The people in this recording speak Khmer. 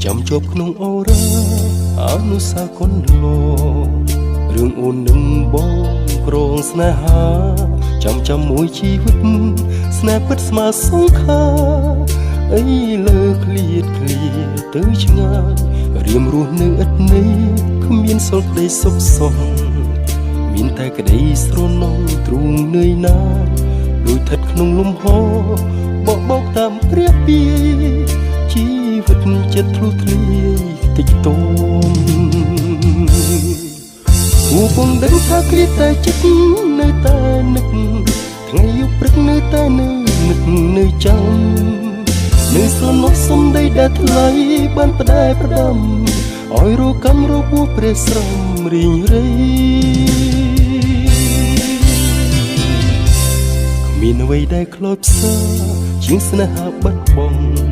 ចាំជាប់ក្នុងអូរ៉ាអនុសាកុនឡូរឿងអូននឹងបងក្រងស្នេហាចាំមួយជីវិតស្នេហ៍ពិតស្មើសងខាអីលើឃ្លាតទៅឆ្ងាយរៀមរស់នៅឥតន័យគ្មានសល់ក្តីសុខសោះមានតែក្តីស្រណងទ្រូងនឿយណាដូចស្ថិតក្នុងលំហបោកតាមព្រះពីជីវិតចិត្តធ្លុះធ្លាយតិចតួមគូពងដឹងថាគ្រាតែចិត្តនៅតែនឹកថ្ងៃយប់ព្រឹកនៅតែនឹកនៅចាំនៅស្រណោះសំដីដែលថ្លៃបានផ្ដែផ្ដាំឲ្យរកម្មរបួសព្រះស្រំរីងរៃគ្មានអ្វីដែលខ្លោចផ្សាជាងស្នេហាបាត់បង់